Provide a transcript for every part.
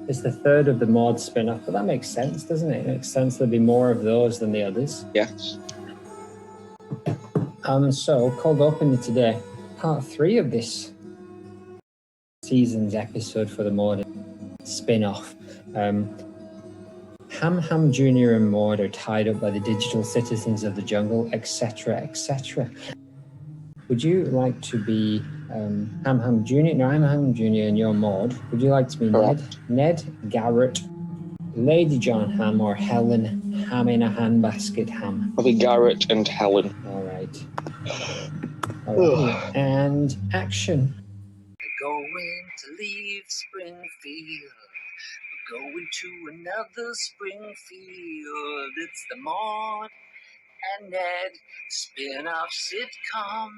It's the third of the Maude spin-off, but that makes sense, doesn't it? It makes sense there'll be more of those than the others. Yes. So, cold opening today, part 3 of this season's episode for the Maude spin-off. Ham Jr. and Maude are tied up by the digital citizens of the jungle, etc., etc. Would you like to be Ham Jr.? No, I'm Ham Jr. and you're Maude. Would you like to be Ned, Garrett, Lady John Ham, or Helen Ham in a handbasket Ham? I'll be Garrett and Helen. All right. And action. We're going to leave Springfield. We're going to another Springfield. It's the Maude and Ned spin-off sitcom.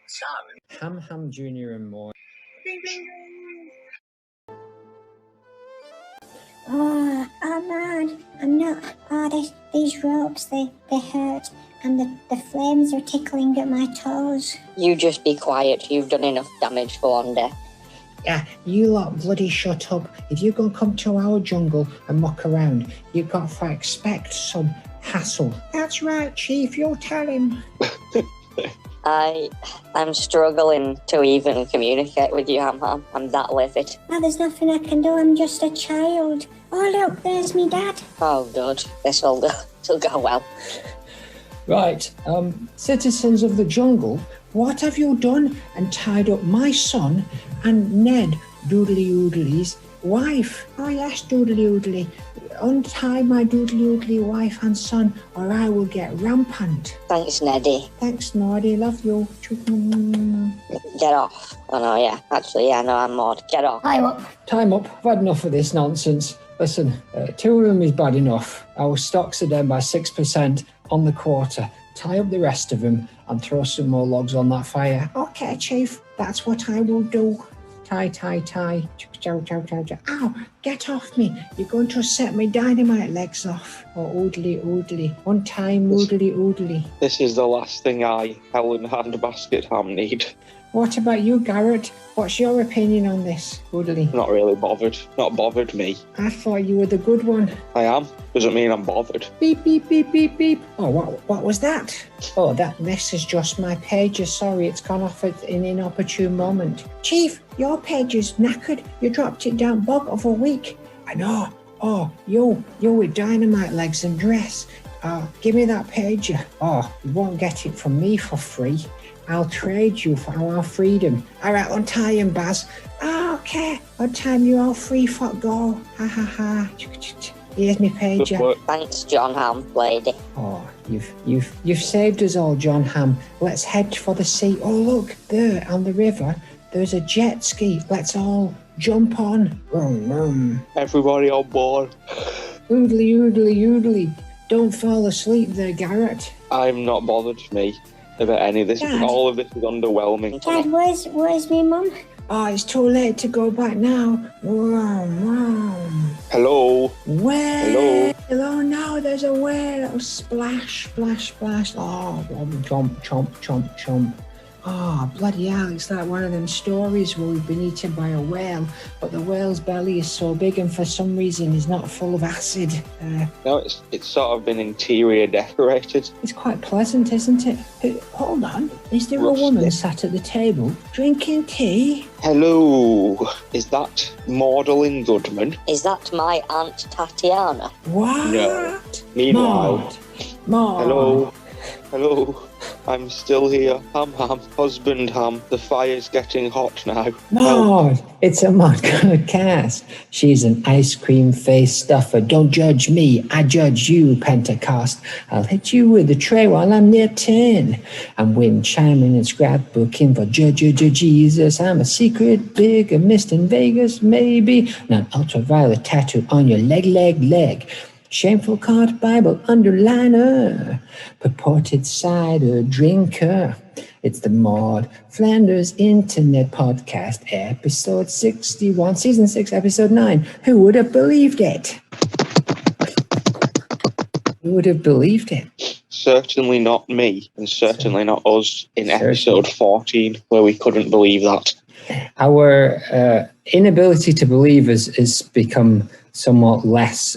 Sorry. Ham Jr. and Maude. Oh man, I'm not. These ropes, they hurt, and the flames are tickling at my toes. You just be quiet. You've done enough damage for one day. Yeah, you lot bloody shut up. If you're going to come to our jungle and muck around, you've got to expect some hassle. That's right, Chief, you'll tell him. I'm struggling to even communicate with you, Ham. I'm that livid. Well, there's nothing I can do. I'm just a child. Oh, look, there's me dad. Oh, good. This'll go well. Right, citizens of the jungle, what have you done and tied up my son and Ned Doodly-Oodly's wife? Oh yes, Doodly-Oodly. Untie my Doodly-Oodly wife and son or I will get rampant. Thanks, Neddy. Thanks, Maudie. Love you. Get off. Oh, no, yeah. Actually, yeah, no, I'm Maude. Get off. Time up. I've had enough of this nonsense. Listen, 2 of them is bad enough. Our stocks are down by 6% on the quarter. Tie up the rest of them and throw some more logs on that fire. Okay, Chief. That's what I will do. Tie. Ow, get off me. You're going to set my dynamite legs off. Oh, oodly. One time, oodly. This is the last thing I, Helen Handbasket Ham, need. What about you, Garrett? What's your opinion on this, oodly? Not really bothered. Not bothered me. I thought you were the good one. I am. Doesn't mean I'm bothered. Beep. Oh, what was that? Oh, this is just my pager. Sorry, it's gone off at an inopportune moment. Chief, your pager's knackered. You dropped it down bog of a week. I know. Oh, you with dynamite legs and dress. Give me that pager. Oh, you won't get it from me for free. I'll trade you for our freedom. All right, untie him, Baz. Okay. Untie you all free for go. Ha. Here's me pager. Thanks, John Ham, lady. Oh, you've saved us all, John Ham. Let's head for the sea. Oh, look, there on the river, there's a jet ski. Let's all jump on. Vroom. Everybody on board. Oodly. Don't fall asleep there, Garrett. I'm not bothered, me, about any of this. Dad. All of this is underwhelming. Dad, where's me mum? Oh, it's too late to go back now. Hello. Whale. Hello, no, there's a whale. Splash. Oh, chomp. Oh, bloody hell, it's like one of them stories where we've been eaten by a whale, but the whale's belly is so big and for some reason is not full of acid. No, it's sort of been interior decorated. It's quite pleasant, isn't it? Hold on, is there Rusty. a woman sat at the table drinking tea? Hello. Is that Maudlin Goodman? Is that my Aunt Tatiana? What? No. Meanwhile. Maud. Hello. I'm still here. Ham, husband Ham. The fire's getting hot now. Maud, it's a Maudecast. She's an ice cream face stuffer. Don't judge me, I judge you, Pentecost. I'll hit you with a tray while I'm near 10. I'm wind chiming and scrapbooking for Jesus. I'm a secret big, a mist in Vegas, maybe. Not ultraviolet tattoo on your leg. Shameful card Bible underliner, purported cider drinker. It's the Maude Flanders Internet Podcast, episode 61, season 6, episode 9. Who would have believed it? Who would have believed it? Certainly not me, and certainly not us in episode 14, where we couldn't believe that. Our inability to believe has become somewhat less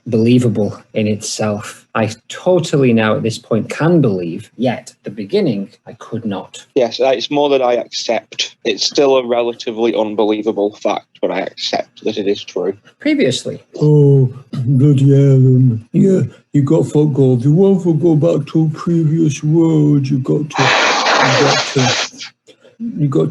believable in itself. I totally now at this point can believe, yet at the beginning I could not. Yes, it's more that I accept. It's still a relatively unbelievable fact, but I accept that it is true. Previously. Oh, bloody hell. Yeah, you got to go. If you want to go back to previous world, you got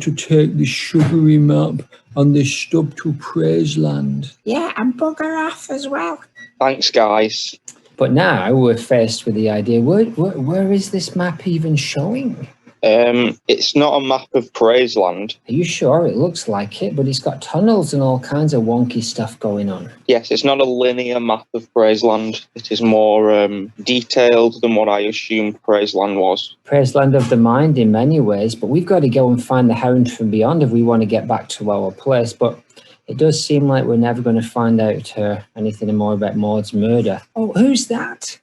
to take this sugary map and this stop to Praiseland. Yeah, and bugger off as well. Thanks, guys. But now we're faced with the idea, where is this map even showing? It's not a map of Praiseland. Are you sure? It looks like it, but it's got tunnels and all kinds of wonky stuff going on. Yes, it's not a linear map of Praiseland. It is more detailed than what I assumed Praiseland was. Praiseland of the mind in many ways, but we've got to go and find the Hound from Beyond if we want to get back to our place. But it does seem like we're never going to find out anything more about Maude's murder. Oh, who's that?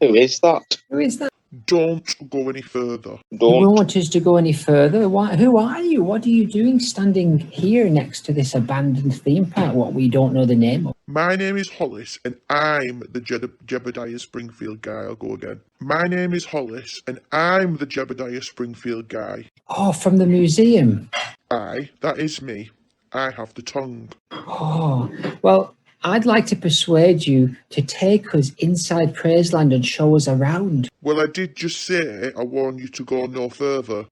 Who is that? Who is that? Don't go any further. You don't want us to go any further? Who are you? What are you doing standing here next to this abandoned theme park, what we don't know the name of? My name is Hollis, and I'm the Jebediah Springfield guy. I'll go again. My name is Hollis, and I'm the Jebediah Springfield guy. Oh, from the museum. Aye, that is me. I have the tongue. Oh, well, I'd like to persuade you to take us inside Praiseland and show us around. Well, I did just say I warn you to go no further.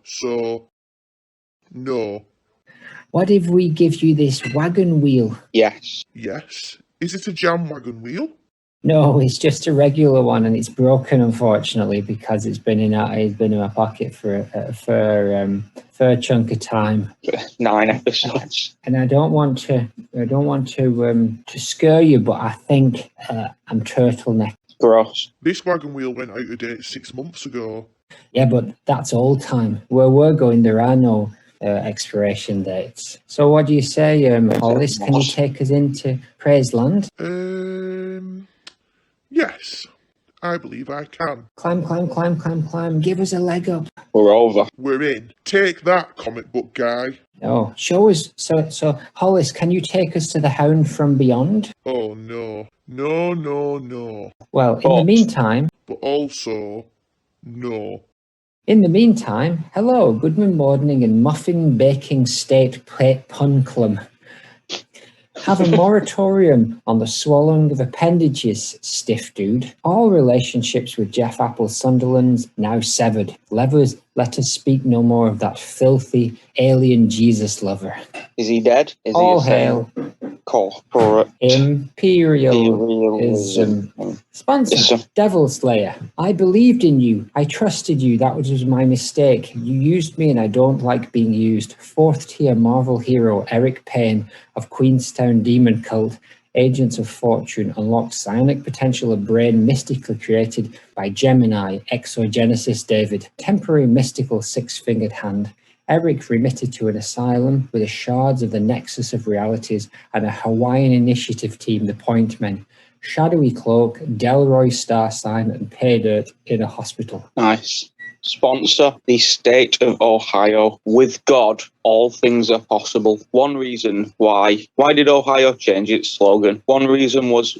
So, no. What if we give you this wagon wheel? Yes. Yes? Is it a jam wagon wheel? No, it's just a regular one, and it's broken, unfortunately, because it's been in my pocket for a chunk of time. 9 episodes. And I don't want to scare you, but I think I'm turtleneck. Gross. This wagon wheel went out of date 6 months ago. Yeah, but that's old time. Where we're going, there are no expiration dates. So what do you say, Hollis? Can you take us into Praiseland? Yes, I believe I can. Climb. Give us a leg up. We're over. We're in. Take that, comic book guy. Oh, show us. So Hollis, can you take us to the Hound from Beyond? Oh, no. No. Well, in the meantime... But also, no. In the meantime, hello, good morning and muffin baking state plate punclum. Have a moratorium on the swallowing of appendages, stiff dude. All relationships with Jeff Apple Sunderland's now severed. Let us speak no more of that filthy alien Jesus lover. Is he dead? Is all he hail. Corporate imperialism. Sponsor, Devil Slayer. I believed in you. I trusted you. That was my mistake. You used me and I don't like being used. 4th tier Marvel hero Eric Payne of Queenstown Demon Cult, Agents of Fortune, unlocks psionic potential of brain mystically created by Gemini, Exogenesis David, temporary mystical 6-fingered hand. Eric remitted to an asylum with the shards of the Nexus of Realities and a Hawaiian initiative team, the Point Men. Shadowy Cloak, Delroy Star Sign, and Pay Dirt in a hospital. Nice. Sponsor the state of Ohio. With God, all things are possible. One reason why did Ohio change its slogan? One reason was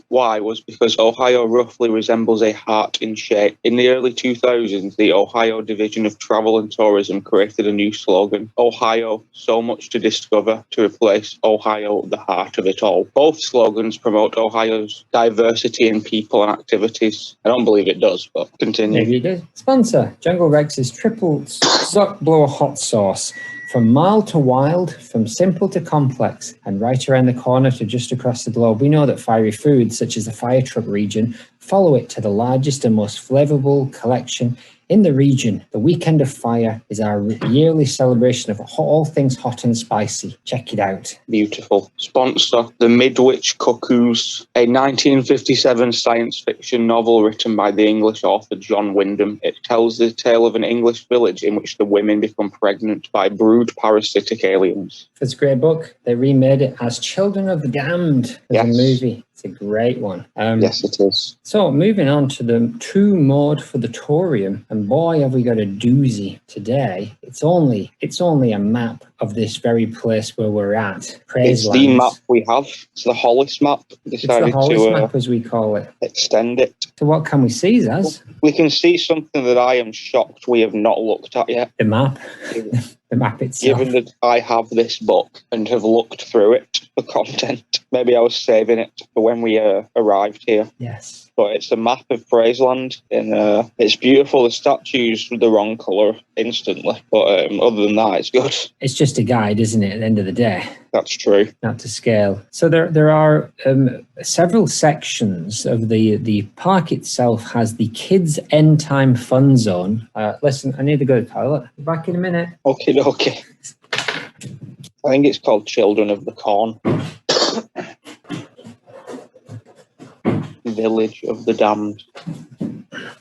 because Ohio roughly resembles a heart in shape. In the early 2000s, the Ohio Division of Travel and Tourism created a new slogan, Ohio, so much to discover, to replace Ohio, the heart of it all. Both slogans promote Ohio's diversity in people and activities. I don't believe it does, but continue. Maybe it does. Sponsor, Jungle Rex's triple Zuck Blow hot sauce. From mild to wild, from simple to complex, and right around the corner to just across the globe, we know that fiery foods, such as the Fire Truck region, follow it to the largest and most flavorful collection in the region. The Weekend of Fire is our yearly celebration of all things hot and spicy. Check it out. Beautiful. Sponsor, The Midwich Cuckoos, a 1957 science fiction novel written by the English author John Wyndham. It tells the tale of an English village in which the women become pregnant by brood parasitic aliens. It's a great book. They remade it as Children of the Damned as a movie. It's a great one. Yes, it is. So moving on to the true Maude for the Torium, and boy, have we got a doozy today. It's only a map of this very place where we're at. Praiseland. It's the map we have. It's the Hollis map. It's the Hollis map, as we call it. Extend it. So what can we see, Zaz? We can see something that I am shocked we have not looked at yet. The map. The map itself. Given that I have this book and have looked through it for content, maybe I was saving it for when we arrived here. Yes. But it's a map of Praiseland, and it's beautiful. The statues were the wrong colour instantly, but other than that, it's good. It's just a guide, isn't it, at the end of the day? That's true. Not to scale. So there are several sections of the park itself. Has the kids' end time fun zone. Listen, I need to go to the toilet. Back in a minute. Okay. I think it's called Children of the Corn. Village of the Damned.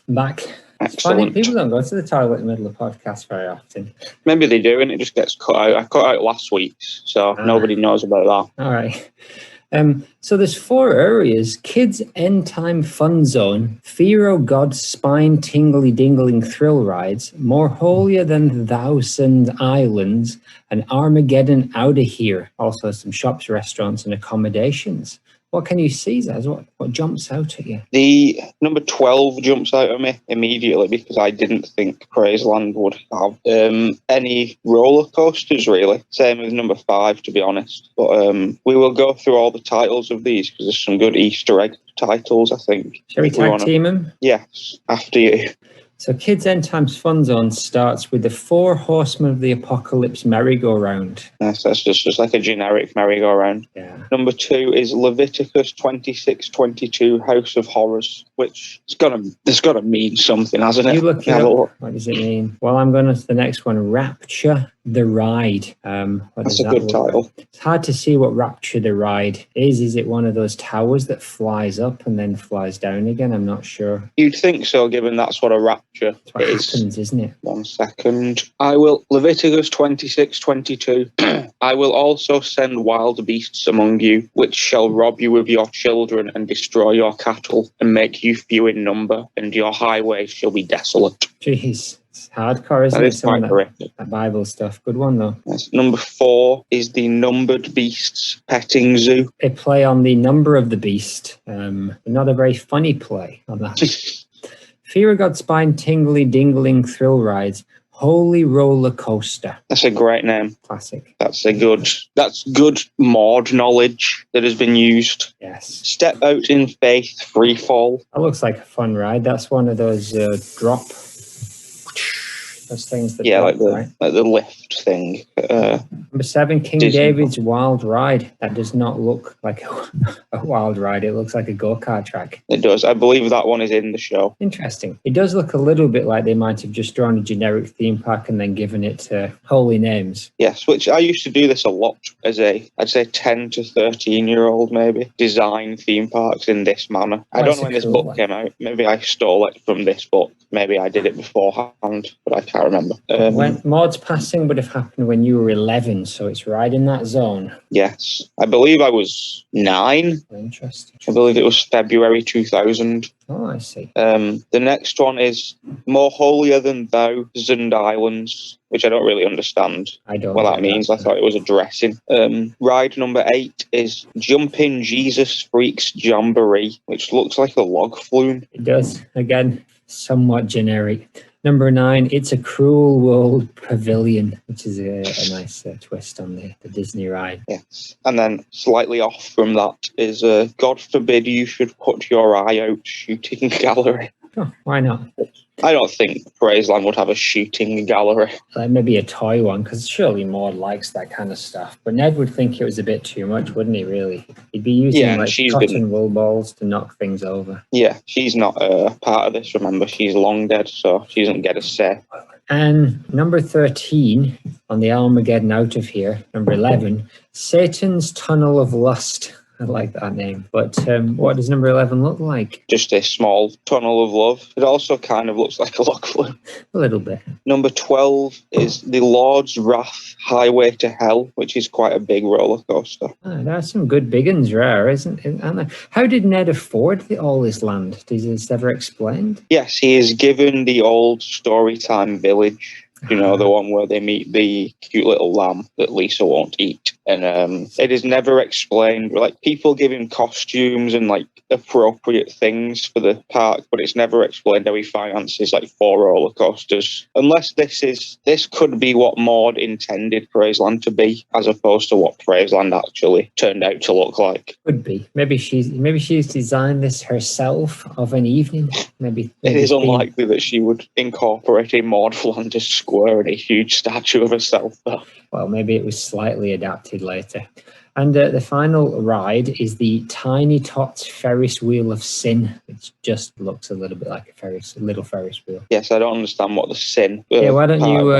Back. Excellent. Funny, people don't go to the toilet in the middle of podcasts very often. Maybe they do, and it just gets cut out. I cut out last week's, so nobody knows about that. All right. So there's 4 areas: Kids End Time Fun Zone, Fear O' God Spine Tingly Dingling Thrill Rides, More Holier Than Thousand Islands, and Armageddon Outta Here. Also some shops, restaurants, and accommodations. What can you see, Zaz? What jumps out at you? The number 12 jumps out at me immediately because I didn't think Praiseland would have any roller coasters, really. Same as number 5, to be honest. But we will go through all the titles of these because there's some good Easter egg titles, I think. Shall we tag team them? Yes, after you. So Kids End Times Fun Zone starts with the 4 Horsemen of the Apocalypse merry-go-round. Yes, that's just like a generic merry-go-round. Yeah. Number 2 is Leviticus 26:22 House of Horrors, which it's gotta mean something, hasn't it? You look it up. What does it mean? Well, I'm going to the next one, Rapture the Ride. That's a good title. Like? It's hard to see what Rapture the Ride is. Is it one of those towers that flies up and then flies down again? I'm not sure. You'd think so, given that's what a rapture that's what happens, isn't it? 1 second. Leviticus 26:22. I will also send wild beasts among you, which shall rob you of your children and destroy your cattle and make you few in number, and your highways shall be desolate. Jeez. It's hardcore, isn't it? Some of that Bible stuff. Good one, though. Yes. Number 4 is the Numbered Beasts Petting Zoo. They play on the number of the beast. Not a very funny play on that. Fear of God Spine Tingly Dingling Thrill Rides. Holy Roller Coaster. That's a great name. Classic. That's good Maude knowledge that has been used. Yes. Step Out in Faith Free Fall. That looks like a fun ride. That's one of those drop. Those things that like the lift thing. Number 7, King Disney. David's Wild Ride. That does not look like a wild ride. It looks like a go-kart track. It does. I believe that one is in the show. Interesting. It does look a little bit like they might have just drawn a generic theme park and then given it holy names. Yes, which I used to do this a lot as I'd say 10 to 13-year-old maybe. Design theme parks in this manner. I don't know when this book came out. Maybe I stole it from this book. Maybe I did it beforehand, but I can't remember. When Maude's passing would have happened when you were 11, so it's right in that zone. Yes. I believe I was 9. Interesting. I believe it was February 2000. Oh, I see. The next one is More Holier Than Thousand Islands, which I don't really understand. I don't what that means. I thought it was a dressing. Ride number 8 is Jumpin' Jesus Freaks Jamboree, which looks like a log flume. It does. Again, somewhat generic. Number 9, It's a Cruel World Pavilion, which is a nice twist on the Disney ride. Yes. And then slightly off from that is God Forbid You Should Put Your Eye Out Shooting Gallery. Oh, why not? I don't think Praiseland would have a shooting gallery. Maybe a toy one, because surely Maude likes that kind of stuff. But Ned would think it was a bit too much, wouldn't he, really? He'd be using cotton wool balls to knock things over. Yeah, she's not part of this, remember. She's long dead, so she doesn't get a say. And number 13 on the Armageddon Out of Here, number 11, Satan's Tunnel of Lust. I like that name. But what does number 11 look like? Just a small tunnel of love. It also kind of looks like a lock flume. A little bit. Number 12 is the Lord's Wrath Highway to Hell, which is quite a big roller coaster. There are some good big ones there, aren't there? How did Ned afford all this land? Is this ever explained? Yes, he is given the old Storytime village. You know, the one where they meet the cute little lamb that Lisa won't eat. And it is never explained. Like, people give him costumes and, like, appropriate things for the park, but it's never explained how he finances, like, 4 roller coasters. Unless this could be what Maude intended Praiseland to be, as opposed to what Praiseland actually turned out to look like. Could be. Maybe she's designed this herself of an evening. Maybe it is unlikely that she would incorporate a Maude Flanders square and a huge statue of herself, though. Well, maybe it was slightly adapted later. And the final ride is the Tiny Tots Ferris Wheel of Sin, which just looks a little bit like a little Ferris wheel. Yes, I don't understand what the sin. Yeah, why don't you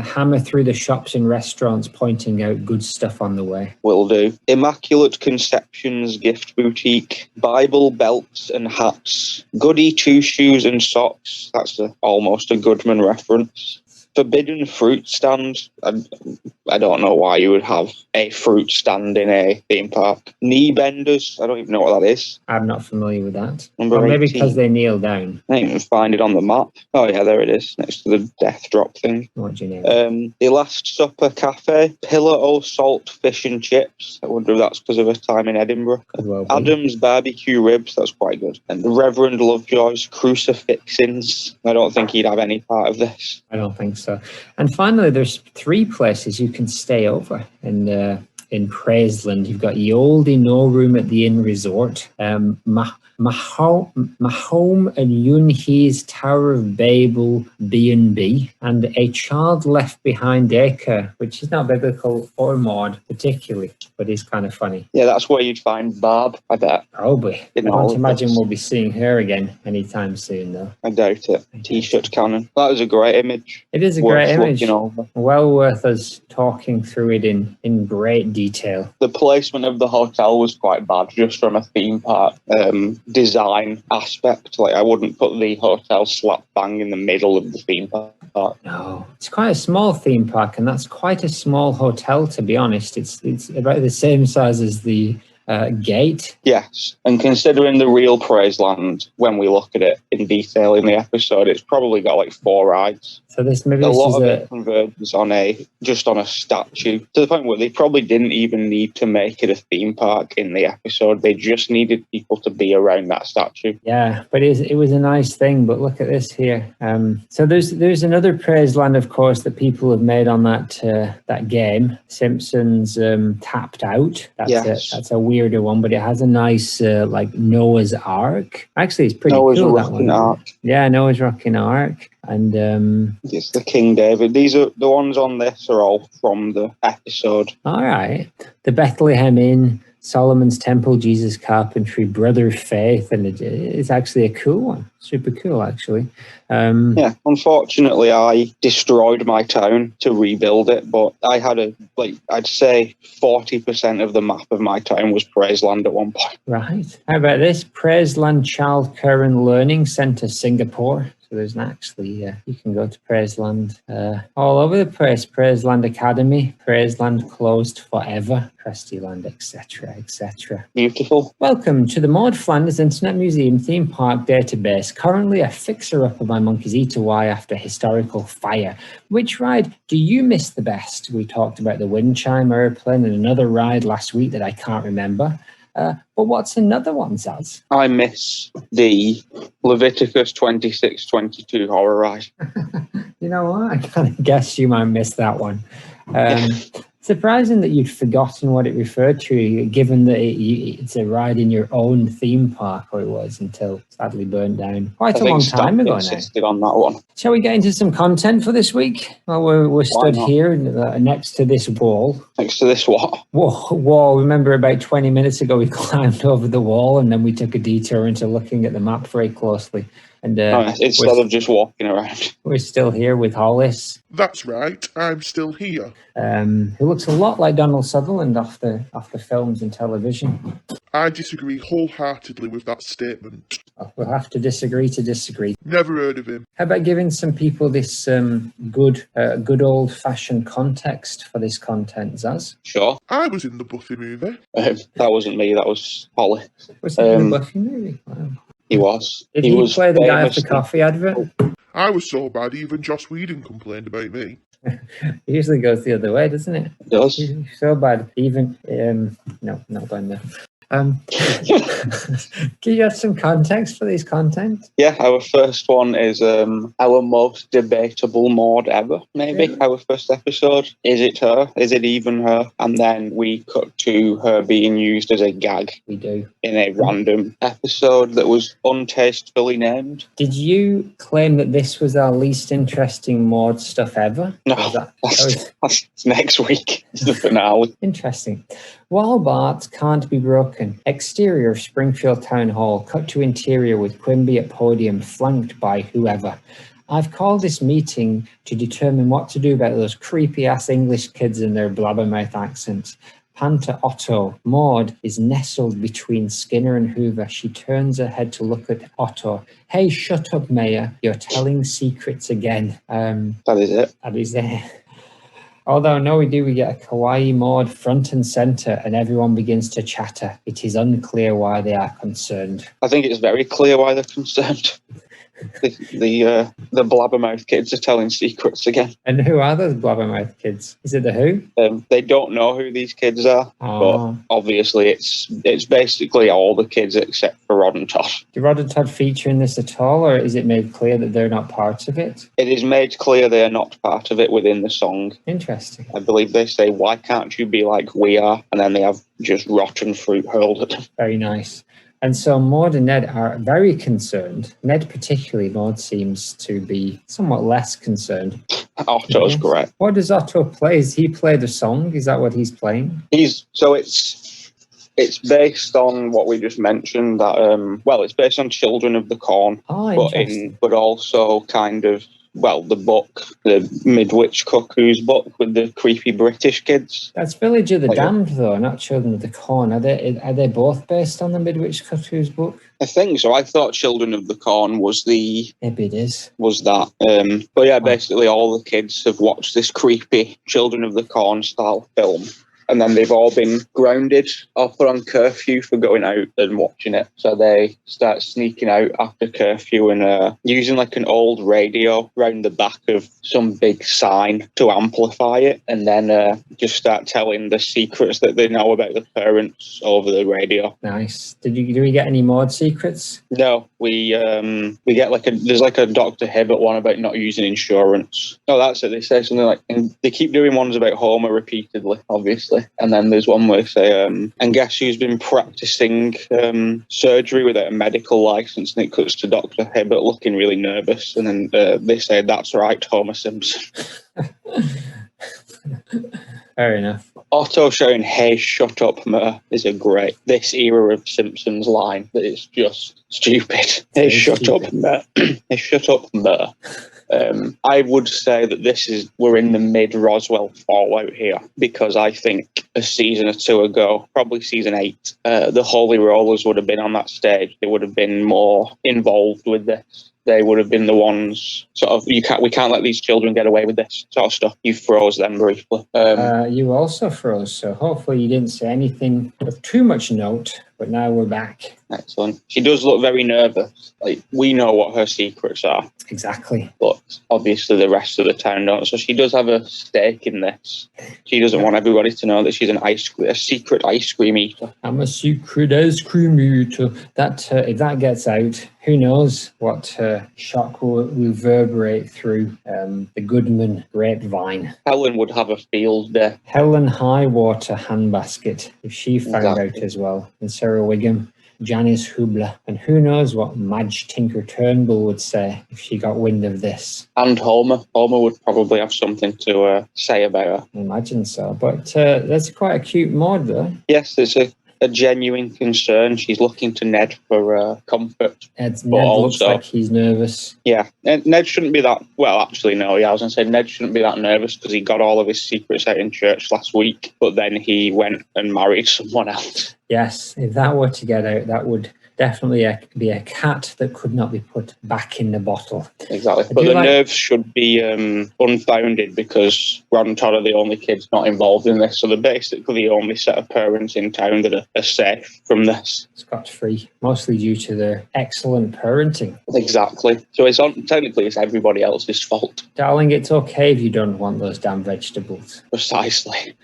hammer through the shops and restaurants pointing out good stuff on the way? Will do. Immaculate Conceptions Gift Boutique, Bible belts and hats, Goody Two Shoes and Socks. That's almost a Goodman reference. Forbidden Fruit Stand. I don't know why you would have a fruit stand in a theme park. Knee Benders. I don't even know what that is. I'm not familiar with that. Number or maybe 18. because they kneel down. I didn't even find it on the map. Oh yeah, there it is, next to the death drop thing. What do you name? The Last Supper Cafe, Pillar O' Salt Fish and Chips. I wonder if that's because of her time in Edinburgh. Could well be. Adam's Barbecue Ribs. That's quite good. And Reverend Lovejoy's Crucifixins. I don't think he'd have any part of this. I don't think so. And finally, there's 3 places you can stay over in Praiseland. You've got Yoldi No Room at the Inn Resort, Mahome and Yunhe's Tower of Babel B&B, and A Child Left Behind Acre, which is not biblical or Maude particularly, but is kind of funny. Yeah, that's where you'd find Barb, I bet. Probably. I don't imagine we'll be seeing her again anytime soon, though. I doubt it. T-shirt cannon. That was a great image. It is a great image. Well worth us talking through it in great detail. The placement of the hotel was quite bad, just from a theme park design aspect. Like, I wouldn't put the hotel slap bang in the middle of the theme park. No, it's quite a small theme park, and that's quite a small hotel, to be honest. It's about the same size as the gate. Yes, and considering the real Praiseland, when we look at it in detail in the episode, it's probably got like 4 rides. So this maybe a lot of it converges on a statue, to the point where they probably didn't even need to make it a theme park in the episode. They just needed people to be around that statue. Yeah, but it was a nice thing. But look at this here. So there's another Praiseland, of course, that people have made on that game. Simpsons Tapped Out. That's a weirder one, but it has a nice like Noah's Ark. Actually, it's pretty Noah's cool. Rocking Ark. Yeah, Noah's Rocking Ark. And it's the King David. These are the ones on this are all from the episode. All right. The Bethlehem Inn, Solomon's Temple, Jesus Carpentry, Brother Faith, and it's actually a cool one. Super cool, actually. Yeah, unfortunately, I destroyed my town to rebuild it, but I had I'd say 40% of the map of my town was Praiseland at one point. Right. How about this? Praiseland Childcare and Learning Centre, Singapore. So there's actually, you can go to Praiseland all over the place. Praiseland Academy, Praiseland Closed Forever, Prestyland, etc., etc. Beautiful. Welcome to the Maude Flanders Internet Museum Theme Park Database. Currently a fixer-upper by Monkeys Eat Away after historical fire. Which ride do you miss the best? We talked about the wind chime airplane and another ride last week that I can't remember. But what's another one, Zazz? I miss the Leviticus 26-22 horror ride. You know what? I kind of guess you might miss that one. Surprising that you'd forgotten what it referred to, given that it's a ride in your own theme park, or it was until sadly burnt down quite a long time ago now. On that one. Shall we get into some content for this week? Well, we're stood here next to this wall. Next to this what? Wall. Remember about 20 minutes ago we climbed over the wall and then we took a detour into looking at the map very closely. And instead of just walking around. we're still here with Hollis, That's right, I'm still here. who looks a lot like Donald Sutherland off the films and television. I disagree wholeheartedly with that statement. We'll have to disagree to disagree. Never heard of him. How about giving some people this good old-fashioned context for this content, Zaz? Sure. I was in the Buffy movie. That wasn't me, that was Holly. Was it in the Buffy movie? Wow. He was. Did he was play the guy off the famously- coffee advert? I was so bad, even Joss Whedon complained about me. It usually goes the other way, doesn't it? It does. He's so bad. Even no, not going there. Can you have some context for this content? Yeah, our first one is our most debatable Maude ever, maybe. Really? Our first episode. Is it her? Is it even her? And then we cut to her being used as a gag We do. in a random episode that was untastefully named. Did you claim that this was our least interesting Maud stuff ever? No, Was that that's next week. It's the finale. interesting? While Bart can't be broken, exterior of Springfield Town Hall, cut to interior with Quimby at podium, flanked by whoever. I've called this meeting to determine what to do about those creepy-ass English kids and their blabbermouth accents. Panta Otto. Maude is nestled between Skinner and Hoover. She turns her head to look at Otto. Hey, shut up, Mayor. You're telling secrets again. That is it. That is there. Although, no, we get a kawaii Maude front and centre, and everyone begins to chatter. It is unclear why they are concerned. I think it's very clear why they're concerned. The blabbermouth kids are telling secrets again. And who are those blabbermouth kids? Is it the Who? They don't know who these kids are, Oh. but obviously it's basically all the kids except for Rod and Todd. Do Rod and Todd feature in this at all, or is it made clear that they're not part of it? It is made clear they are not part of it within the song. Interesting. I believe they say, "Why can't you be like we are?" And then they have just rotten fruit hurled at them. Very nice. And so Maude and Ned are very concerned. Ned particularly, Maude seems to be somewhat less concerned. Otto's Yes. great. What does Otto play? Does he play the song? Is that what he's playing? It's based on what we just mentioned. That it's based on Children of the Corn, Oh, interesting. but also kind of. Well, the book, the Midwich Cuckoo's book with the creepy British kids. That's Village of the Okay. Damned, though, not Children of the Corn. Are they both based on the Midwich Cuckoo's book? I think so. I thought Children of the Corn was Maybe it is. that. But yeah, basically all the kids have watched this creepy Children of the Corn style film. And then they've all been grounded or put on curfew for going out and watching it. So they start sneaking out after curfew and using like an old radio round the back of some big sign to amplify it. And then just start telling the secrets that they know about the parents over the radio. Nice. Do we get any Maude secrets? No, we get there's like a Dr. Hibbert one about not using insurance. No, that's it. They say something like, and they keep doing ones about Homer repeatedly, obviously. And then there's one where they say, and guess who's been practicing surgery without a medical license? And it cuts to Dr. Hibbert looking really nervous. And then they say, that's right, Homer Simpson. Fair enough. Otto shouting, hey, shut up, Mer, is a great, this era of Simpsons line that is just stupid. Hey, shut up, Mer. Hey, shut up, Mer. I would say that we're in the mid-Roswell fallout here, because I think a season or two ago, probably season 8, the Holy Rollers would have been on that stage. They would have been more involved with this. They would have been the ones sort of, we can't let these children get away with this sort of stuff. You froze them briefly. You also froze, so hopefully you didn't say anything of too much note, but now we're back. Excellent. She does look very nervous. Like, we know what her secrets are, Exactly. but obviously the rest of the town don't. So she does have a stake in this. She doesn't want everybody to know that she's a secret ice cream eater. I'm a secret ice cream eater. That if that gets out, who knows what shock will reverberate through the Goodman grapevine. Helen would have a field day. Helen Highwater handbasket, if she found out Exactly. as well. And Sarah Wiggum, Janice Hubler. And who knows what Madge Tinker Turnbull would say if she got wind of this. And Homer. Homer would probably have something to say about her. I imagine so. But that's quite a cute mod, though. Yes, it's a a genuine concern. She's looking to Ned for comfort. Ned looks like he's nervous. Yeah, Ned shouldn't be that... Well, actually, no. Yeah, I was going to say Ned shouldn't be that nervous because he got all of his secrets out in church last week, but then he went and married someone else. Yes, if that were to get out, that would definitely be a cat that could not be put back in the bottle. Exactly. But the nerves should be unfounded because Rod and Todd are the only kids not involved in this. So they're basically the only set of parents in town that are safe from this. Scot-free, mostly due to their excellent parenting. Exactly. So technically it's everybody else's fault. Darling, it's okay if you don't want those damn vegetables. Precisely.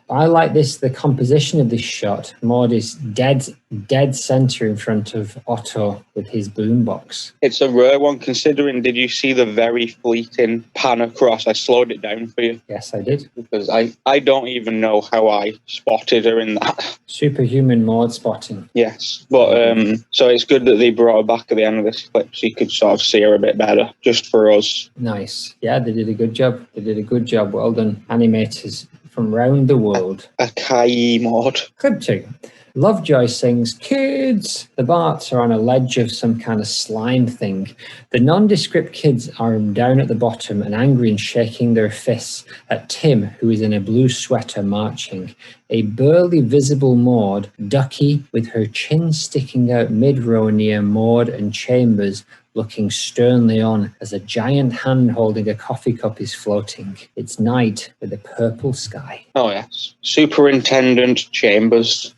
I like the composition of this shot. Maude is dead centre in front of Otto with his boombox. It's a rare one considering, did you see the very fleeting pan across? I slowed it down for you. Yes, I did. Because I don't even know how I spotted her in that. Superhuman Maude spotting. Yes, but so it's good that they brought her back at the end of this clip so you could sort of see her a bit better, just for us. Nice. Yeah, they did a good job. Well done, animators from round the world. Akai Maude. Clip 2. Lovejoy sings, "Kids!" The Barts are on a ledge of some kind of slime thing. The nondescript kids are down at the bottom and angry and shaking their fists at Tim, who is in a blue sweater marching. A burly, visible Maude, ducky, with her chin sticking out mid-row near Maude and Chambers, looking sternly on as a giant hand holding a coffee cup is floating. It's night with a purple sky. Oh, yes. Superintendent Chambers.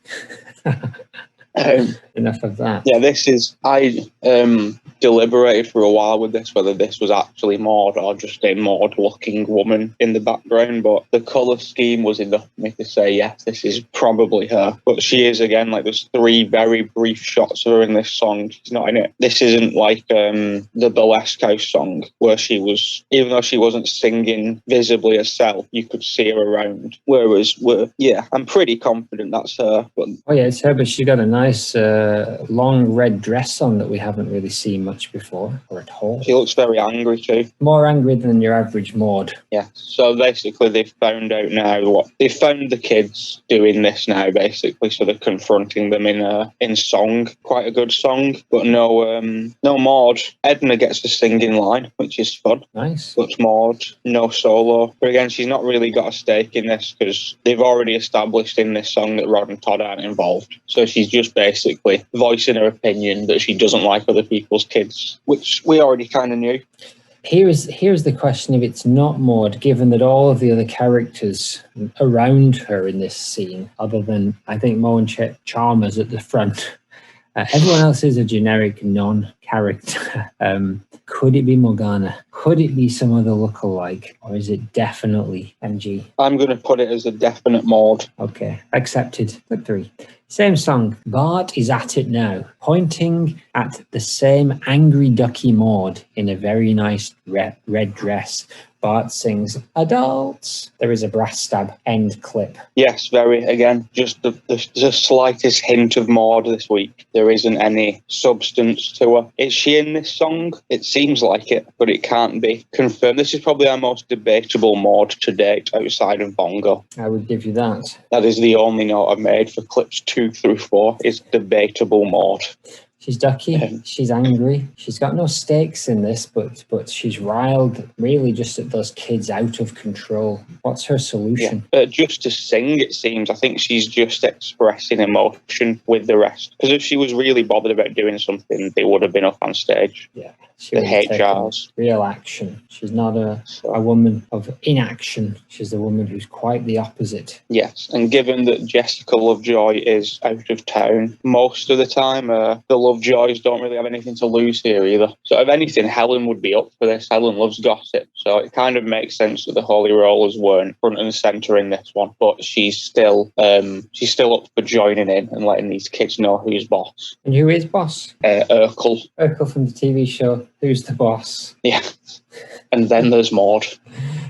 Enough of that. Yeah, this is... I deliberated for a while with this, whether this was actually Maude or just a Maude-looking woman in the background, but the colour scheme was enough for me to say, yes, this is probably her. But she is, again, like, there's 3 very brief shots of her in this song. She's not in it. This isn't like the Burlesque House song, where she was, even though she wasn't singing visibly herself, you could see her around. Whereas, I'm pretty confident that's her. But... Oh, yeah, it's her, but she's got a nice long red dress on that we haven't really seen much before, or at all. She looks very angry too. More angry than your average Maude. Yeah, so basically they've found out now they've found the kids doing this now, basically, so they're confronting them in song. Quite a good song, but no Maude. Edna gets the singing line, which is fun. Nice. But Maude, no solo. But again, she's not really got a stake in this because they've already established in this song that Rod and Todd aren't involved. So she's just basically voicing her opinion that she doesn't like other people's kids, which we already kind of knew. Here's the question: if it's not Maude, given that all of the other characters around her in this scene, other than I think Mo and Chalmers at the front, everyone else is a generic non-character. Could it be Morgana? Could it be some other lookalike? Or is it definitely MG? I'm going to put it as a definite Maude. Okay, accepted. Clip 3. Same song. Bart is at it now, pointing at the same angry ducky Maude in a very nice red dress. Bart sings, "Adults." There is a brass stab. End clip. Yes, very. Again, just the slightest hint of Maude this week. There isn't any substance to her. Is she in this song? It seems like it, but it can't be confirmed. This is probably our most debatable Maude to date outside of Bongo. I would give you that. That is the only note I've made for clips 2 through 4 is debatable Maude. She's ducky, she's angry, she's got no stakes in this, but she's riled really just at those kids out of control. What's her solution? Yeah. Just to sing, it seems. I think she's just expressing emotion with the rest. Because if she was really bothered about doing something, they would have been up on stage. Yeah. She the HRs. Real action. She's not a woman of inaction. She's a woman who's quite the opposite. Yes, and given that Jessica Lovejoy is out of town most of the time, the Lovejoys don't really have anything to lose here either. So if anything, Helen would be up for this. Helen loves gossip, so it kind of makes sense that the Holy Rollers weren't front and centre in this one. But she's still up for joining in and letting these kids know who's boss. And who is boss? Urkel. Urkel from the TV show Who's the Boss? Yeah. And then there's Maude.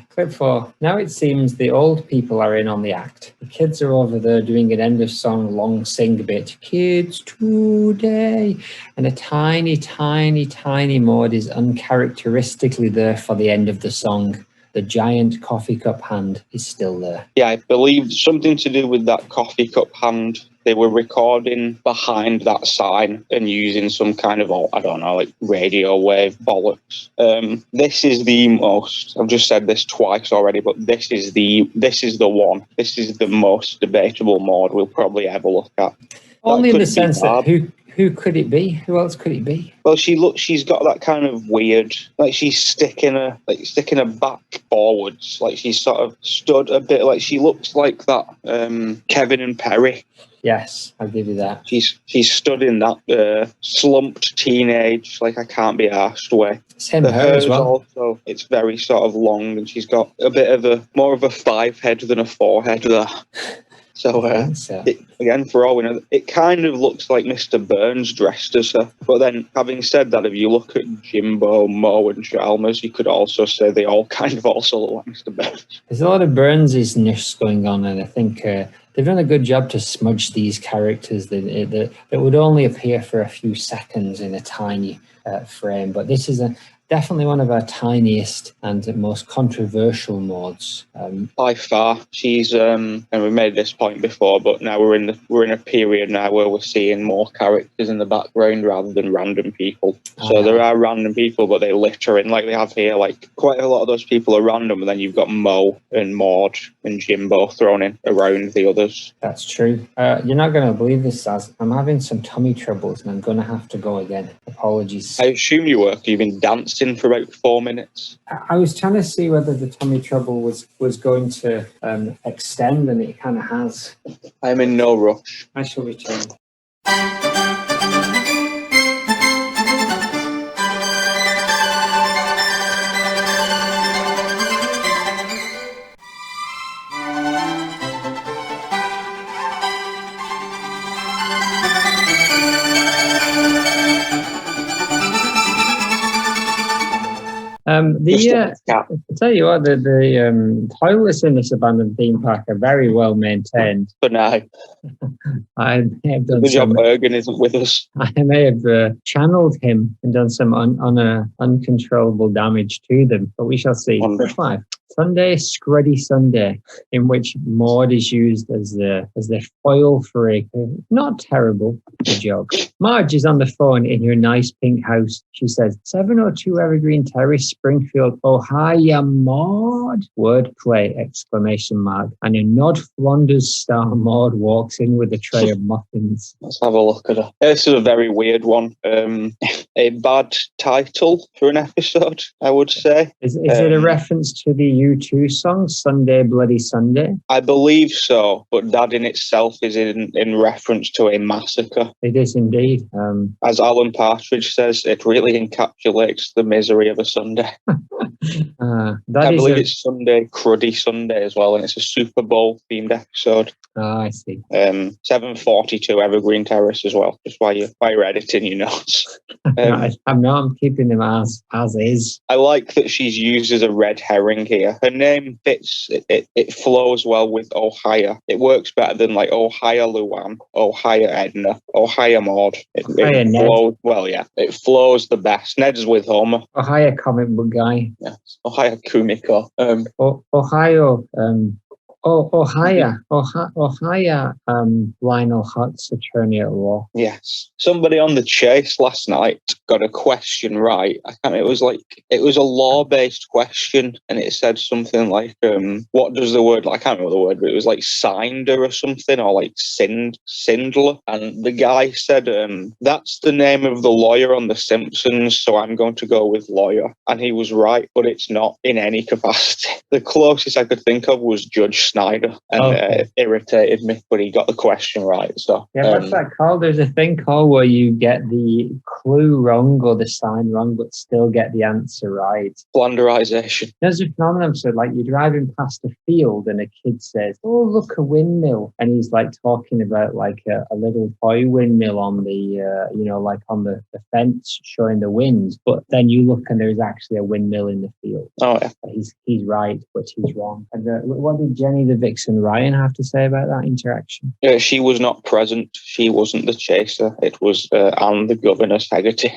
Clip 4. Now it seems the old people are in on the act. The kids are over there doing an end of song long sing bit. Kids today. And a tiny, tiny, tiny Maude is uncharacteristically there for the end of the song. The giant coffee cup hand is still there. Yeah, I believe something to do with that coffee cup hand they were recording behind that sign and using some kind of, I don't know, like radio wave bollocks. This is the most, I've just said this twice already, but this is the one. This is the most debatable Maude we'll probably ever look at. Only in the sense that who could it be? Who else could it be? Well, she's got that kind of weird, like she's sticking her back forwards, like she's sort of stood a bit, like she looks like that Kevin and Perry. Yes, I'll give you that. She's stood in that slumped teenage, like I can't be arsed way. Same The hair as hair's well. also, it's very sort of long, and she's got a bit of more of a 5 head than a 4 head there. So, again, for all we know, it kind of looks like Mr. Burns dressed as her. But then, having said that, if you look at Jimbo, Mo, and Chalmers, you could also say they all kind of also look like Mr. Burns. There's a lot of Burns-ness going on, and I think they've done a good job to smudge these characters that would only appear for a few seconds in a tiny frame. But this is definitely one of our tiniest and most controversial Maudes. By far, she's and we made this point before, but now we're in a period now where we're seeing more characters in the background rather than random people. So there are random people, but they litter in like they have here. Like quite a lot of those people are random, and then you've got Mo and Maud and Jimbo thrown in around the others. That's true. You're not going to believe this, Zazz. I'm having some tummy troubles, and I'm going to have to go again. Apologies. I assume you were. You've been dancing for about 4 minutes. I was trying to see whether the tummy trouble was going to extend, and it kind of has. I'm in no rush. I shall return. I'll tell you what, the toilets in this abandoned theme park are very well maintained. For now. I may have done good job Ervin isn't with us. I may have channeled him and done some uncontrollable damage to them, but we shall see. Verse 5. Sunday, Cruddy Sunday, in which Maude is used as the foil for a not terrible joke. Marge is on the phone in her nice pink house. She says, 702 Evergreen Terrace, Springfield. Oh, hiya, Maude. Wordplay, exclamation mark. And a Nod Flanders star Maude walks in with a tray of muffins. Let's have a look at her. This is a very weird one. A bad title for an episode, I would say. Is it a reference to the U2 song, Sunday Bloody Sunday? I believe so, but that in itself is in reference to a massacre. It is indeed. As Alan Partridge says, it really encapsulates the misery of a Sunday. I believe it's Sunday, Cruddy Sunday as well, and it's a Super Bowl themed episode. I see. 742 Evergreen Terrace as well, just while you're editing your notes. I'm keeping them as is. I like that she's used as a red herring here. Her name fits, it flows well with Ohio. It works better than like Ohio Luann, Ohio Edna, Ohio Maude. It flows, well, yeah, it flows the best. Ned's with Homer. Ohio comic book guy. Yes, Ohio Kumiko. Ohio. Ohio, Lionel Hutz, attorney at law. Yes. Somebody on The Chase last night got a question right. It was a law-based question, and it said something like, what does the word, I can't remember the word, but it was like Sinder or something, or like Sindler. And the guy said, that's the name of the lawyer on The Simpsons, so I'm going to go with lawyer. And he was right, but it's not in any capacity. The closest I could think of was Judge Snyder, and it irritated me, but he got the question right. So yeah, what's that called? There's a thing called where you get the clue wrong or the sign wrong, but still get the answer right. Flanderization. There's a phenomenon. So like you're driving past a field and a kid says, "Oh, look, a windmill," and he's like talking about like a little toy windmill on the like on the fence showing the wind, but then you look and there's actually a windmill in the field. Oh yeah, he's right, but he's wrong. And what did Jenny either Vix and Ryan have to say about that interaction? She was not present. She wasn't the chaser. It was Anne, the Governess Haggerty,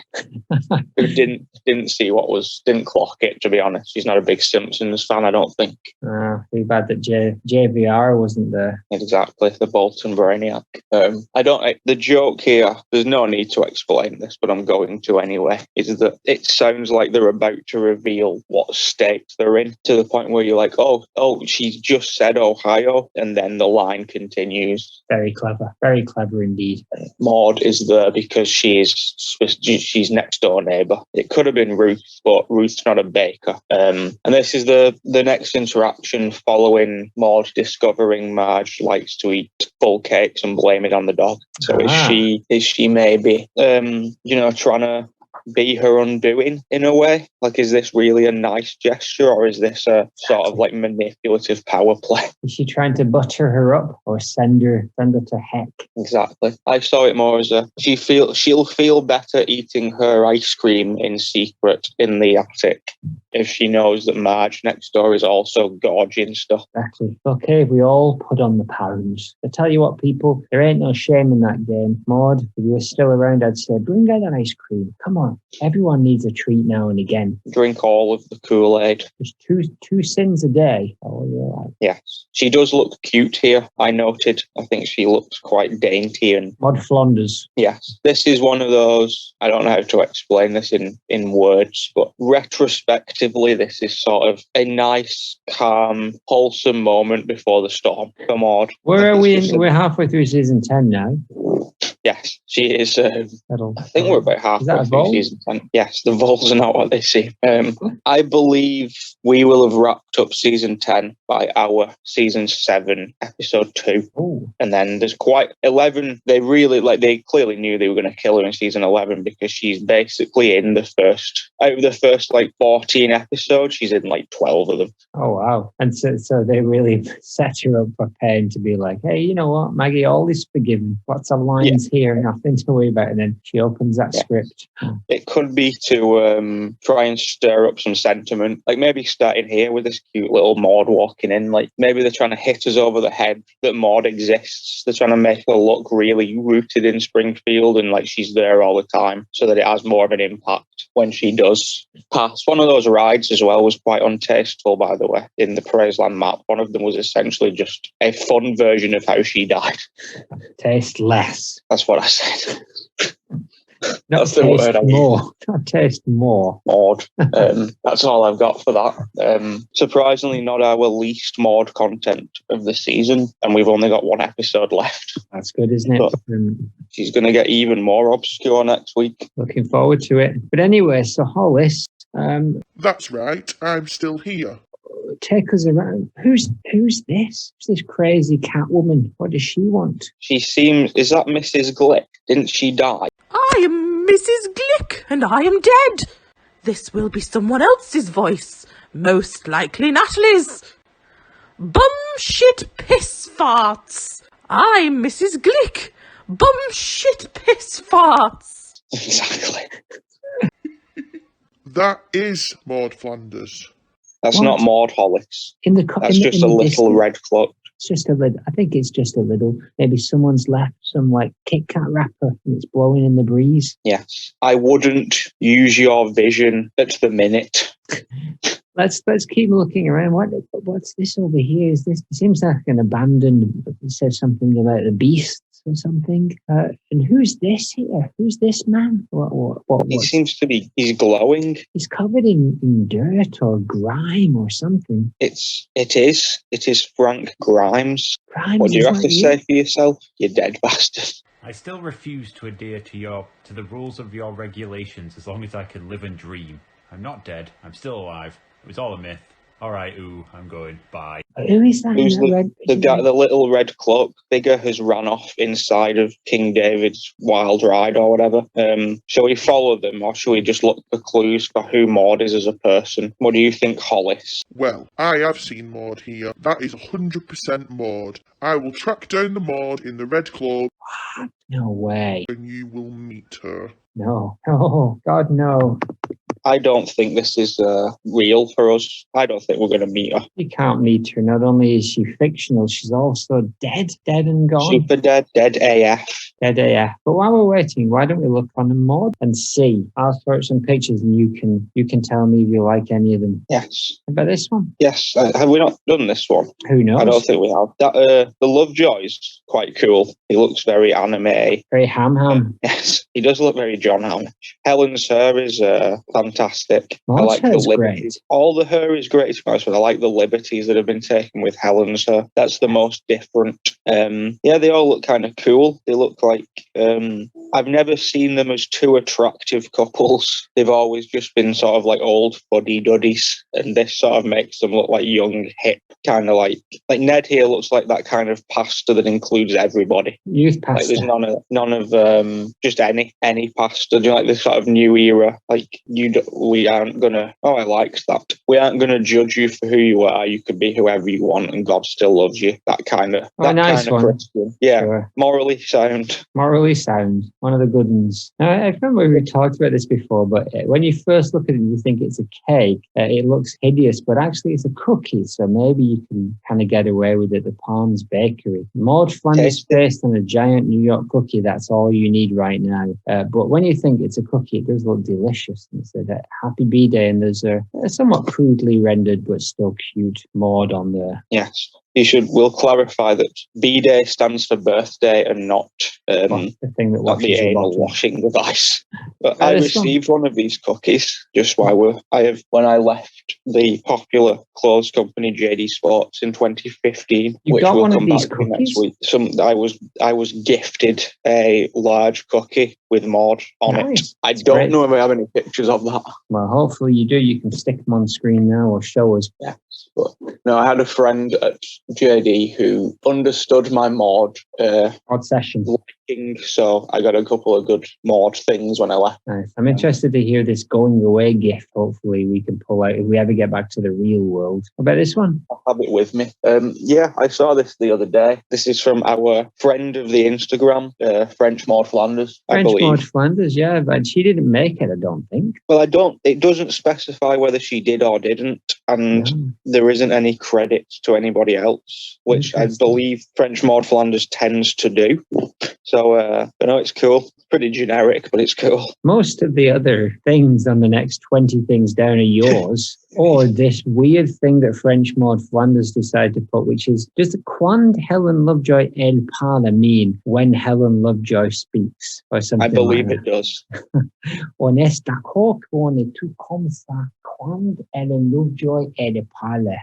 who didn't clock it, to be honest. She's not a big Simpsons fan, I don't think. Too bad that JVR wasn't there. Exactly, the Bolton Brainiac. The joke here, there's no need to explain this, but I'm going to anyway, is that it sounds like they're about to reveal what state they're in, to the point where you're like, oh, she's just said Ohio, and then the line continues. Very clever indeed. Maude is there because she's next door neighbour. It could have been Ruth, but Ruth's not a baker. And this is the next interaction following Maude discovering Marge likes to eat full cakes and blame it on the dog. So is she maybe trying to be her undoing in a way? Like, is this really a nice gesture, or is this a sort of like manipulative power play? Is she trying to butter her up or send her to heck? Exactly. I saw it more as she'll feel better eating her ice cream in secret in the attic if she knows that Marge next door is also gorging stuff. Exactly. Okay, we all put on the pounds. I tell you what, people, there ain't no shame in that game. Maude, if you were still around, I'd say, bring out that ice cream. Come on. Everyone needs a treat now and again. Drink all of the Kool-Aid. There's two sins a day. Oh, you're right. Yes. She does look cute here, I noted. I think she looks quite dainty and... Maude Flanders. Yes. This is one of those, I don't know how to explain this in words, but retrospectively, this is sort of a nice, calm, wholesome moment before the storm. Come on. Where are we? We're halfway through season 10 now. Yes, she is. I think we're about halfway through season 10. Yes, the voles are not what they seem. I believe we will have wrapped up season 10 by our season 7, episode 2. Ooh. And then there's quite 11. They clearly knew they were going to kill her in season 11 because she's basically in out of the first 14 episodes, she's in 12 of them. Oh, wow. And so they really set her up for pain to be like, hey, you know what, Maggie, all is forgiven. Lots of lines here, nothing to worry about. And then she opens that script. It could be to try and stir up some sentiment. Maybe starting here with this cute little Maude walking in. Maybe they're trying to hit us over the head that Maude exists. They're trying to make her look really rooted in Springfield and she's there all the time so that it has more of an impact when she does pass. One of those rides as well was quite untasteful, by the way, in the Praiseland map. One of them was essentially just a fun version of how she died. Tasteless. That's what I said. That's the word I more. Not taste more. Maude. That's all I've got for that. Surprisingly, not our least Maude content of the season, and we've only got one episode left. That's good, isn't it? But she's going to get even more obscure next week. Looking forward to it. But anyway, so Hollis. That's right. I'm still here. Take us around. Who's this? Who's this crazy cat woman? What does she want? She seems... Is that Mrs. Glick? Didn't she die? I am Mrs. Glick, and I am dead. This will be someone else's voice. Most likely Natalie's. Bum shit piss farts. I'm Mrs. Glick. Bum shit piss farts. Exactly. That is Maude Flanders. That's not Maude Hollis. That's just a little red cloak. It's just a little. I think it's just a little. Maybe someone's left some Kit Kat wrapper and it's blowing in the breeze. Yes. I wouldn't use your vision at the minute. Let's keep looking around. What's this over here? Is this? It seems like an abandoned. It says something about the beasts or something. And who's this here? Who's this man? What? He seems to be. He's glowing. He's covered in dirt or grime or something. It is Frank Grimes. What do you have to say for yourself? You dead bastard. I still refuse to adhere to the rules of your regulations as long as I can live and dream. I'm not dead. I'm still alive. It was all a myth. All right, I'm going. Bye. Who is that? Who's the guy? The little red cloak figure has ran off inside of King David's wild ride or whatever. Shall we follow them, or shall we just look for clues for who Maude is as a person? What do you think, Hollis? Well, I have seen Maude here. That is 100% Maude. I will track down the Maude in the red cloak. What? No way. And you will meet her. No. Oh, God, no. I don't think this is real for us. I don't think we're going to meet her. You can't meet her. Not only is she fictional, she's also dead and gone. Super dead AF. Dead AF. But while we're waiting, why don't we look on the Maude and see? I'll search some pictures and you can tell me if you like any of them. Yes. How about this one? Yes. Have we not done this one? Who knows? I don't think we have. That the Lovejoy's quite cool. He looks very anime. Very ham. Yes. He does look very John Hamm. Helen's hair is fantastic. Maude's I like the hair's liberties. great. All the hair is great, to be honest, but I like the liberties that have been taken with Helen's hair. That's the most different. Yeah, they all look kind of cool. They look like I've never seen them as two attractive couples. They've always just been sort of like old fuddy-duddies, and this sort of makes them look like young, hip, kind of like Ned here looks like that kind of pasta that includes everybody. Youth pasta. Like there's none of just any pasta. Do you like this sort of new era? Like we aren't gonna. Oh, I liked that. We aren't gonna judge you for who you are. You could be whoever you want, and God still loves you. That kind of. Nice one. Christian. Yeah, sure. Morally sound. Morally sound. One of the good ones. Now, I remember we talked about this before, but when you first look at it, you think it's a cake. It looks hideous, but actually it's a cookie. So maybe you can kind of get away with it. The Palms Bakery. Maude Flanders based on a giant New York cookie. That's all you need right now. But when you think it's a cookie, it does look delicious. And it's a happy B-Day, and there's a somewhat crudely rendered but still cute Maude on there. Yes. We'll clarify that B-Day stands for birthday and not the thing that the anal washing device. But I received one of these cookies just when I left the popular clothes company JD Sports in 2015, which will come back to next week. I was gifted a large cookie with Maude on it. I don't know if I have any pictures of that. Well, hopefully you do. You can stick them on screen now or show us. Yes. But no, I had a friend at JD who understood my Maude session. So I got a couple of good Maude things when I left. Nice. I'm interested to hear this going away gift. Hopefully we can pull out if we ever get back to the real world. How about this one? I'll have it with me. Yeah, I saw this the other day. This is from our friend of the Instagram, French Maude Flanders, I believe. Maude Flanders, yeah, but she didn't make it, I don't think. Well, it doesn't specify whether she did or didn't, and there isn't any credit to anybody else, which I believe French Maude Flanders tends to do. So, I know it's cool. Pretty generic, but it's cool. Most of the other things on the next 20 things down are yours. Or this weird thing that French Maude Flanders decided to put, which is just quand Helen Lovejoy elle parle mean when Helen Lovejoy speaks, or something. I believe like it does. On est d'accord qu'on est tout comme ça quand Helen Lovejoy elle parle.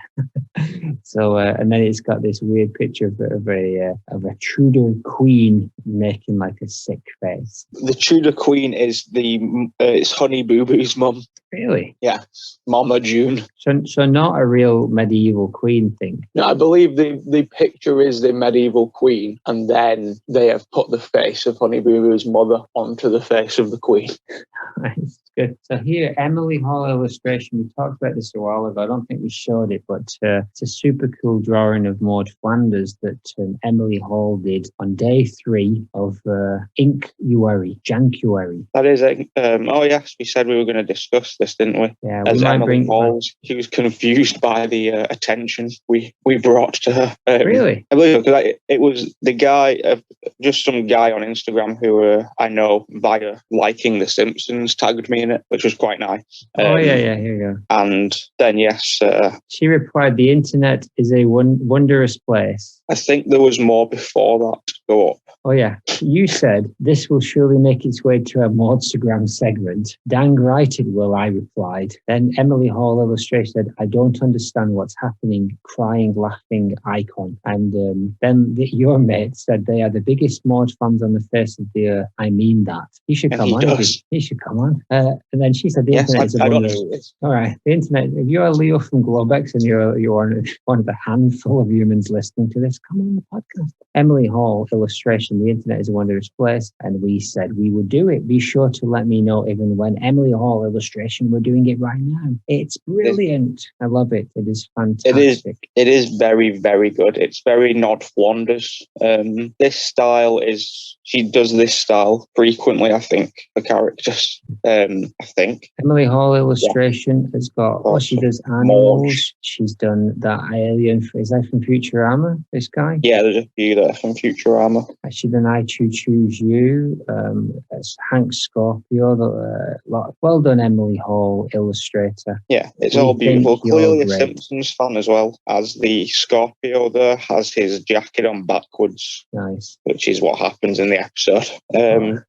So, and then it's got this weird picture of a Tudor queen making like a sick face. The Tudor queen is it's Honey Boo Boo's mum. Really? Yeah, Mama June. So not a real medieval queen thing. No, I believe the picture is the medieval queen, and then they have put the face of Honey Boo Boo's mother onto the face of the queen. Nice. Good. So here, Emily Hall illustration. We talked about this a while ago. I don't think we showed it, but it's a super cool drawing of Maude Flanders that Emily Hall did on day 3 of January. That is oh yes, we said we were going to discuss this, didn't we? Yeah, as Emily Hall, she was confused by the attention we brought to her. Really? I believe it was the guy, just some guy on Instagram who I know via liking The Simpsons tagged me in it, which was quite nice. Here you go. And then yes, she replied, "The internet is a wondrous place." I think there was more before that to go up. Oh yeah, you said this will surely make its way to our Maudestagram segment. Dang right it will, I replied. Then Emily Hall illustrated said, "I don't understand what's happening," crying, laughing icon. And then your mate said they are the biggest Maude fans on the face of the earth. I mean that. He should come on. He should come on. And then she said the internet is a wondrous. All right, the internet. If you're Leo from Globex and you're one of the handful of humans listening to this, come on the podcast. Emily Hall illustration, the internet is a wondrous place, and we said we would do it. Be sure to let me know even when Emily Hall illustration, we're doing it right now. It's brilliant. I love it. It is fantastic. It is very, very good. It's very not Flanders. This style is She does this style frequently, I think, for characters. I think. Emily Hall illustration has got, well, she does animals. Marge. She's done that alien, is that from Futurama, this guy? Yeah, there's a few there from Futurama. She done I Choose You, it's Hank Scorpio, well done Emily Hall, illustrator. Yeah, it's all beautiful. Clearly a Simpsons fan as well, as the Scorpio there has his jacket on backwards. Nice. Which is what happens in the episode.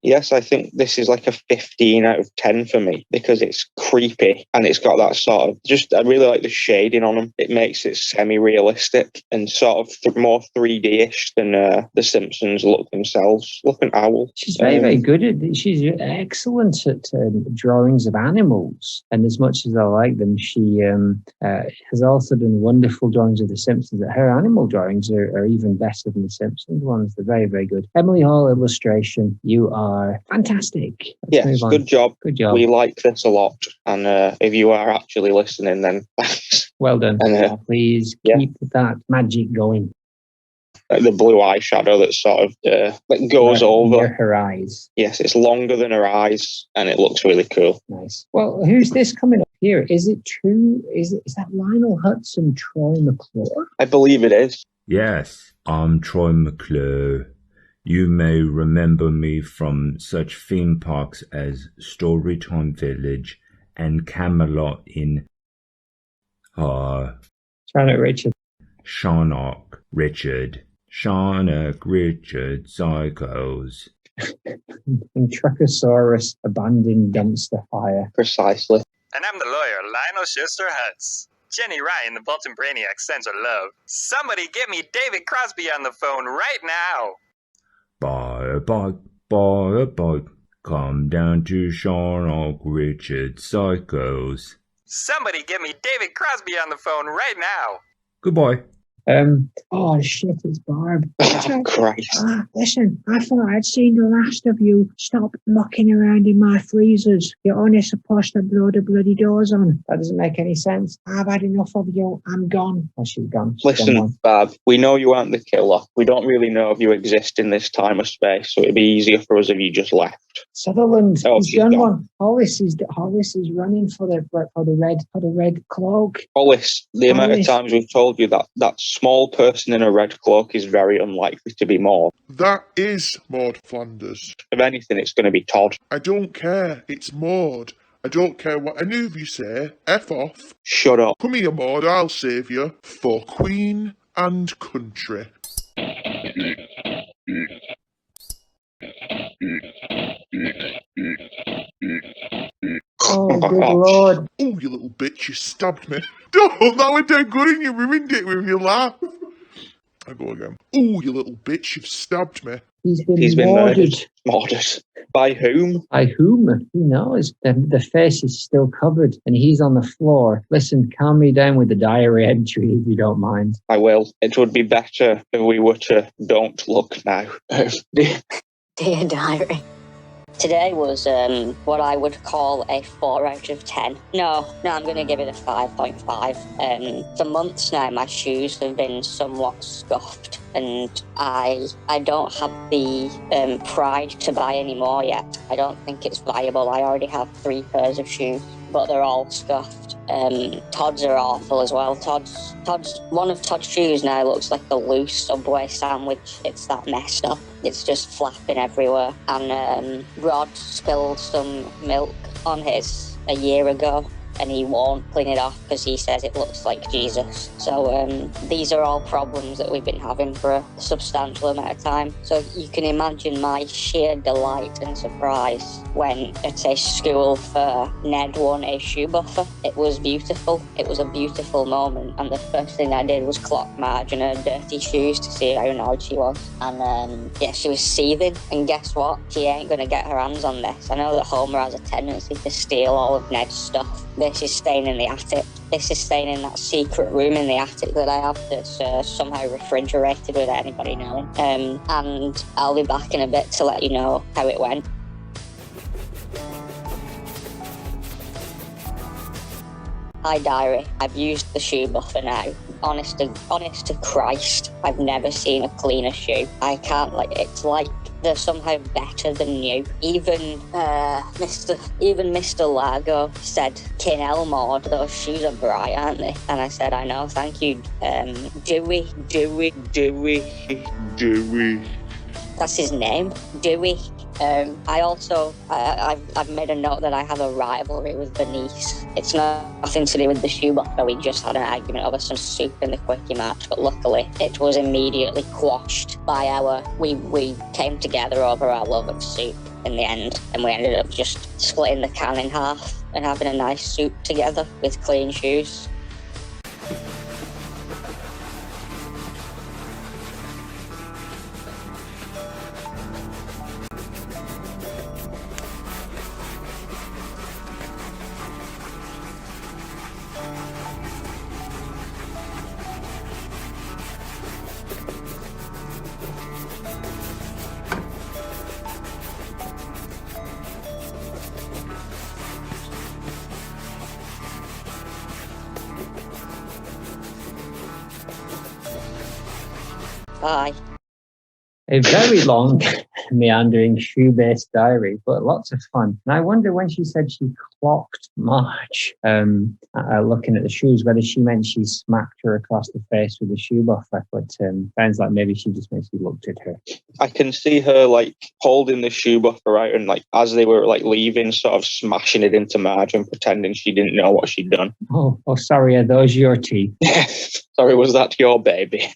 Yes, I think this is like a 15 out of 10 for me because it's creepy and it's got that sort of I really like the shading on them. It makes it semi-realistic and sort of more 3D-ish than the Simpsons look themselves. Look an owl. She's very good at she's excellent at drawings of animals, and as much as I like them, she has also done wonderful drawings of the Simpsons. Her animal drawings are even better than the Simpsons ones. They're very, very good. Emily Hall illustration, you are fantastic. Yes, good job. Good job. We like this a lot, and if you are actually listening, then thanks. Well done. And, please keep that magic going. Like the blue eyeshadow that sort of that goes over her eyes. Yes, it's longer than her eyes, and it looks really cool. Nice. Well, who's this coming up here? Is it true? Is that Lionel Hudson, Troy Mcclure? I believe it is. Yes, I'm Troy Mcclure. You may remember me from such theme parks as Storytime Village and Camelot in Charlotte Richard. Charnock Richard. Charnock Richard Psychos. And Truckosaurus Abandoned Dumpster Fire. Precisely. And I'm the lawyer, Lionel Schuster Hutz. Jenny Ryan, the Bolton Brainiac, sends her love. Somebody get me David Crosby on the phone right now. Buy a bike, come down to Charnock Richard Psychos. Somebody get me David Crosby on the phone right now. Goodbye. Oh shit, it's Barb. Christ. Listen, I thought I'd seen the last of you. Stop mucking around in my freezers. You're only supposed to blow the bloody doors on. That doesn't make any sense. I've had enough of you. I'm gone. Oh, she's gone. Listen, Barb, we know you aren't the killer. We don't really know if you exist in this time or space, so it'd be easier for us if you just left. Sutherland, he's done one. Hollis is running for the red cloak. Hollis, the amount of times we've told you that small person in a red cloak is very unlikely to be Maude. That is Maude Flanders. If anything, it's going to be Todd. I don't care. It's Maude. I don't care what any of you say. F off. Shut up. Come here, Maude. I'll save you. For Queen and Country. Oh, good Lord. Oh, you little bitch, you stabbed me. Oh, that went dead good and you ruined it with your laugh. I go again. Oh, you little bitch, you've stabbed me. He's been murdered. Murdered. By whom? By whom? Who knows? The face is still covered and he's on the floor. Listen, calm me down with the diary entry if you don't mind. I will. It would be better if we were to don't look now. Dear diary. Today was what I would call a 4 out of 10. No, I'm going to give it a 5.5. For months now, my shoes have been somewhat scuffed, and I don't have the pride to buy any more yet. I don't think it's viable. I already have 3 pairs of shoes, but they're all scuffed. Todd's are awful as well. One of Todd's shoes now looks like a loose Subway sandwich. It's that messed up. It's just flapping everywhere. And Rod spilled some milk on his a year ago, and he won't clean it off because he says it looks like Jesus. So these are all problems that we've been having for a substantial amount of time. So you can imagine my sheer delight and surprise when at a school fair Ned won a shoe buffer. It was beautiful. It was a beautiful moment, and the first thing I did was clock Marge in her dirty shoes to see how annoyed she was. And she was seething, and guess what? She ain't gonna get her hands on this. I know that Homer has a tendency to steal all of Ned's stuff. This is staying in the attic. This is staying in that secret room in the attic that I have that's somehow refrigerated without anybody knowing. And I'll be back in a bit to let you know how it went. Hi diary, I've used the shoe buffer now. Honest to Christ, I've never seen a cleaner shoe. I can't, it's like they're somehow better than you. Even Mr. Largo said, "Kin Maude, those shoes are bright, aren't they?" And I said, "I know, thank you, Dewey." That's his name, Dewey. I've made a note that I have a rivalry with Bernice. It's nothing to do with the shoe buffer. We just had an argument over some soup in the quickie match, but luckily it was immediately quashed by we came together over our love of soup in the end, and we ended up just splitting the can in half and having a nice soup together with clean shoes. Bye. A very long, meandering shoe-based diary, but lots of fun. And I wonder when she said she clocked Marge, looking at the shoes, whether she meant she smacked her across the face with the shoe buffer. But sounds like maybe she just basically looked at her. I can see her like holding the shoe buffer out and like as they were like leaving, sort of smashing it into Marge and pretending she didn't know what she'd done. Oh, sorry, are those your teeth? Sorry, was that your baby?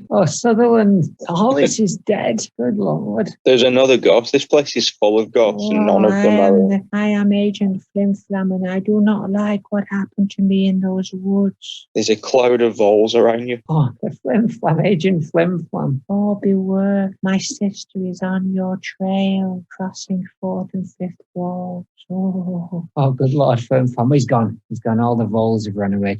Oh, Sutherland, Hollis is dead. Good Lord. There's another ghost. This place is full of ghosts and none of them are... I am Agent Flim-Flam and I do not like what happened to me in those woods. There's a cloud of voles around you. Oh, the Flim-Flam, Agent Flim-Flam. Oh, beware. My sister is on your trail, crossing 4th and 5th walls. Oh, good Lord, Flim-Flam. He's gone. He's gone. All the voles have run away.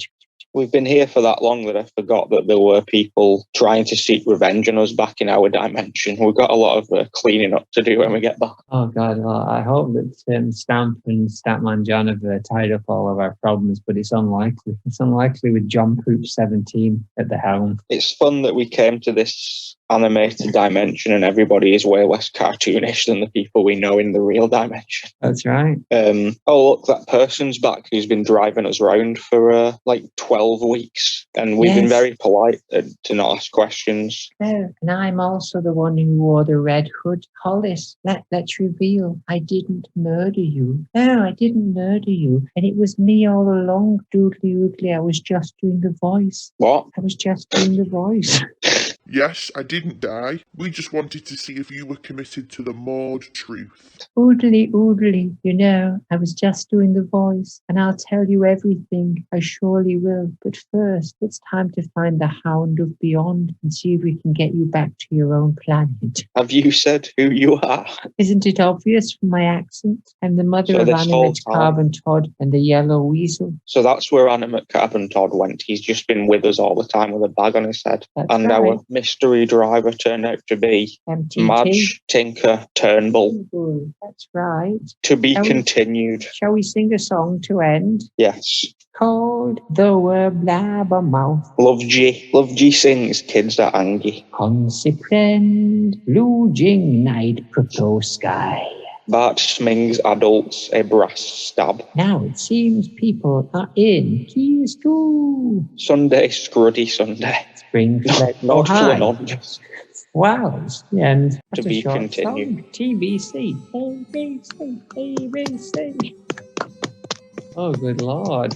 We've been here for that long that I forgot that there were people trying to seek revenge on us back in our dimension. We've got a lot of cleaning up to do when we get back. Oh, God. Well, I hope that Stamp and Statman John have tied up all of our problems, but it's unlikely. It's unlikely with John Poop 17 at the helm. It's fun that we came to this animated dimension and everybody is way less cartoonish than the people we know in the real dimension. That's right. Oh, look, that person's back who's been driving us round for like 12 weeks. And we've been very polite to not ask questions. Oh, and I'm also the one who wore the red hood. Hollis, let's reveal I didn't murder you. No, I didn't murder you. And it was me all along, doodly oodly. I was just doing the voice. What? I was just doing the voice. Yes, I didn't die. We just wanted to see if you were committed to the Maude truth. Oodly, you know, I was just doing the voice, and I'll tell you everything, I surely will. But first, it's time to find the Hound of Beyond and see if we can get you back to your own planet. Have you said who you are? Isn't it obvious from my accent? I'm the mother of Animate Carbon Todd and the Yellow Weasel. So that's where Animate Carbon Todd went. He's just been with us all the time with a bag on his head. That's and right. Our mystery driver turned out to be Marge, Tinker, Turnbull. That's right. To be continued. Shall we sing a song to end? Yes. Called The Blabbermouth. Love G sings Kids Are Angie. Consequent Blue Jing Night Proto Sky. Bart smings adults a brass stab. Now it seems people are in Keys too. Sunday, Cruddy Sunday. Spring Flat Not High. Wow, it's the end. To be continued. TBC. ABC. ABC. Oh, good Lord.